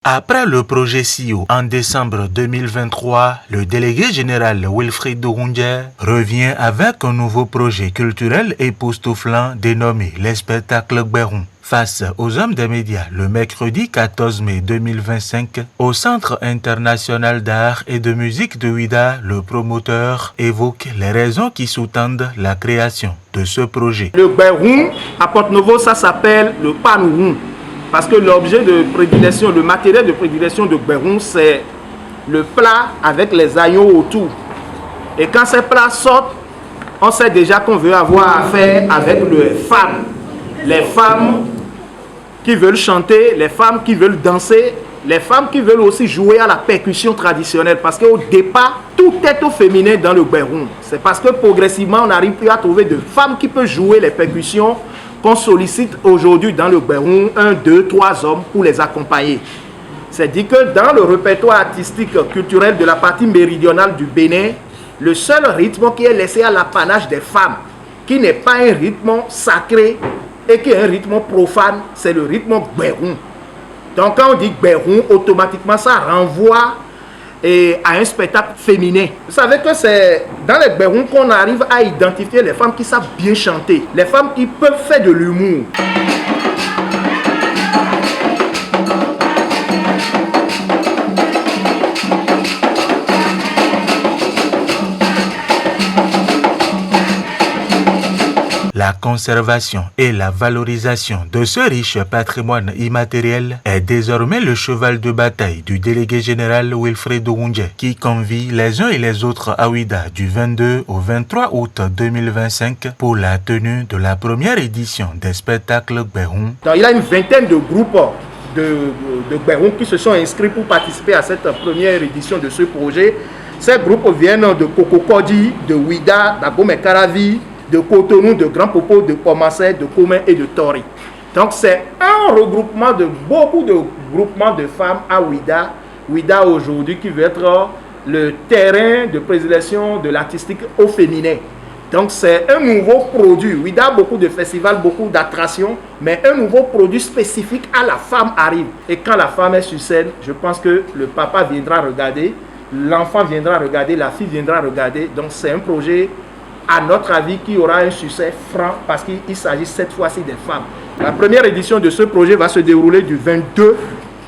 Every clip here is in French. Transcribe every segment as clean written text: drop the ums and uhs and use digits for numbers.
Après le projet CIO en décembre 2023, le délégué général Wilfried Dougoundier revient avec un nouveau projet culturel époustouflant dénommé les spectacles Gbéroum. Face aux hommes des médias le mercredi 14 mai 2025, au Centre international d'art et de musique de Ouidah, le promoteur évoque les raisons qui sous-tendent la création de ce projet. Le Gbéroum à Porte-Novo, ça s'appelle le Panouroum. Parce que l'objet de prédilection, le matériel de prédilection de Gbéroum, c'est le plat avec les agneaux autour. Et quand ces plats sortent, on sait déjà qu'on veut avoir affaire avec les femmes. Les femmes qui veulent chanter, les femmes qui veulent danser, les femmes qui veulent aussi jouer à la percussion traditionnelle. Parce qu'au départ, tout est au féminin dans le Gbéroum. C'est parce que progressivement, on n'arrive plus à trouver de femmes qui peuvent jouer les percussions qu'on sollicite aujourd'hui dans le Gbéroum 1, 2, 3 hommes pour les accompagner. C'est dit que dans le répertoire artistique culturel de la partie méridionale du Bénin, le seul rythme qui est laissé à l'apanage des femmes, qui n'est pas un rythme sacré et qui est un rythme profane, c'est le rythme Gbéroum. Donc quand on dit Gbéroum, automatiquement ça renvoie à un spectacle féminin. Vous savez que c'est dans les Gbéroum qu'on arrive à identifier les femmes qui savent bien chanter, les femmes qui peuvent faire de l'humour. La conservation et la valorisation de ce riche patrimoine immatériel est désormais le cheval de bataille du délégué général Wilfried Dougoundier, qui convie les uns et les autres à Ouidah du 22 au 23 août 2025 pour la tenue de la première édition des spectacles Gbéroum. Il y a une vingtaine de groupes de Gbéroum qui se sont inscrits pour participer à cette première édition de ce projet. Ces groupes viennent de Kokokodi, de Ouidah, d'Abomey-Caravi, de Cotonou, de Grand Popo, de Pomassé, de Commun et de Tori. Donc c'est un regroupement de beaucoup de groupements de femmes à Ouidah. Ouidah aujourd'hui qui veut être le terrain de prédilection de l'artistique au féminin. Donc c'est un nouveau produit. Ouidah a beaucoup de festivals, beaucoup d'attractions, mais un nouveau produit spécifique à la femme arrive. Et quand la femme est sur scène, je pense que le papa viendra regarder, l'enfant viendra regarder, la fille viendra regarder. Donc c'est un projet, à notre avis, qui aura un succès franc parce qu'il s'agit cette fois-ci des femmes. La première édition de ce projet va se dérouler du 22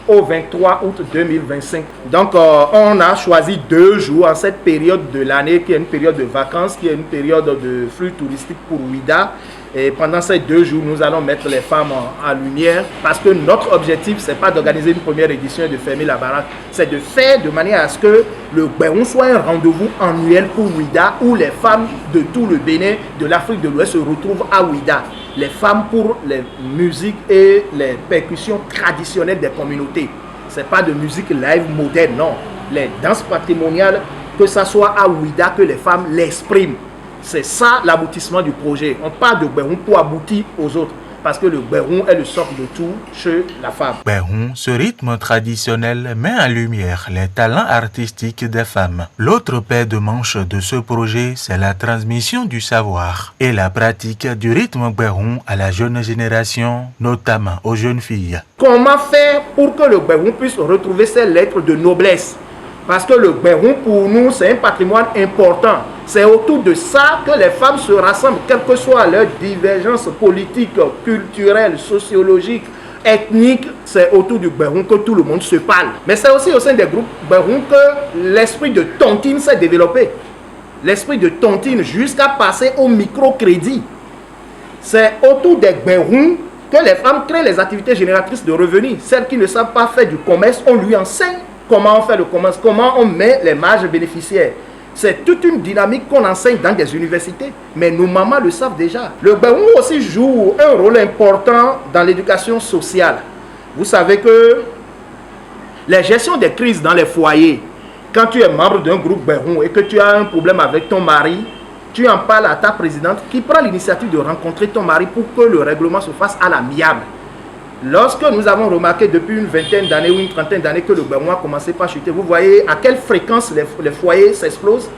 au 23 août 2025. Donc, on a choisi 2 jours en cette période de l'année qui est une période de vacances, qui est une période de flux touristique pour Ouidah. Et pendant ces 2 jours, nous allons mettre les femmes en lumière parce que notre objectif, ce n'est pas d'organiser une première édition et de fermer la baraque. C'est de faire de manière à ce que le Gbéroum soit un rendez-vous annuel pour Ouidah où les femmes de tout le Bénin, de l'Afrique de l'Ouest se retrouvent à Ouidah. Les femmes pour les musiques et les percussions traditionnelles des communautés. Ce n'est pas de musique live moderne, non. Les danses patrimoniales, que ce soit à Ouidah que les femmes l'expriment. C'est ça l'aboutissement du projet. On parle de Gbéroum pour aboutir aux autres. Parce que le Gbéroum est le socle de tout chez la femme. Gbéroum, ce rythme traditionnel met en lumière les talents artistiques des femmes. L'autre paire de manches de ce projet, c'est la transmission du savoir et la pratique du rythme Gbéroum à la jeune génération, notamment aux jeunes filles. Comment faire pour que le Gbéroum puisse retrouver ses lettres de noblesse? Parce que le Gbéroum, pour nous, c'est un patrimoine important. C'est autour de ça que les femmes se rassemblent, quelles que soient leurs divergences politiques, culturelles, sociologiques, ethniques. C'est autour du Gbéroum que tout le monde se parle. Mais c'est aussi au sein des groupes Gbéroum que l'esprit de tontine s'est développé. L'esprit de tontine jusqu'à passer au microcrédit. C'est autour des Gbéroum que les femmes créent les activités génératrices de revenus. Celles qui ne savent pas faire du commerce, on lui enseigne comment on fait le commerce, comment on met les marges bénéficiaires. C'est toute une dynamique qu'on enseigne dans des universités. Mais nos mamans le savent déjà. Le Gbéroum aussi joue un rôle important dans l'éducation sociale. Vous savez que la gestion des crises dans les foyers, quand tu es membre d'un groupe Gbéroum et que tu as un problème avec ton mari, tu en parles à ta présidente qui prend l'initiative de rencontrer ton mari pour que le règlement se fasse à l'amiable. Lorsque nous avons remarqué depuis une vingtaine d'années ou une trentaine d'années que le Gbéroum a commencé par chuter, vous voyez à quelle fréquence les foyers s'explosent.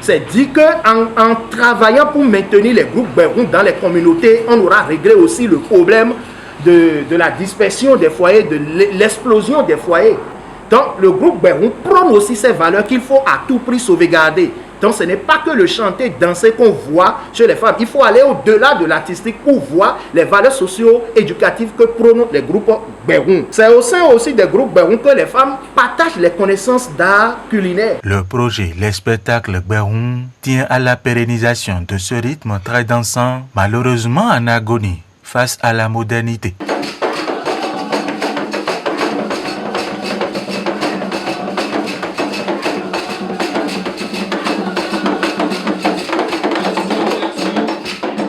C'est dit qu'en travaillant pour maintenir les groupes Gbéroum dans les communautés, on aura réglé aussi le problème de la dispersion des foyers, de l'explosion des foyers. Donc le groupe Berhoun prône aussi ces valeurs qu'il faut à tout prix sauvegarder. Donc ce n'est pas que le chanter, danser qu'on voit chez les femmes. Il faut aller au-delà de l'artistique pour voir les valeurs socio-éducatives que prônent les groupes Berhoun. C'est au sein aussi des groupes Berhoun que les femmes partagent les connaissances d'art culinaire. Le projet Les Spectacles Berhoun tient à la pérennisation de ce rythme très dansant, malheureusement en agonie face à la modernité.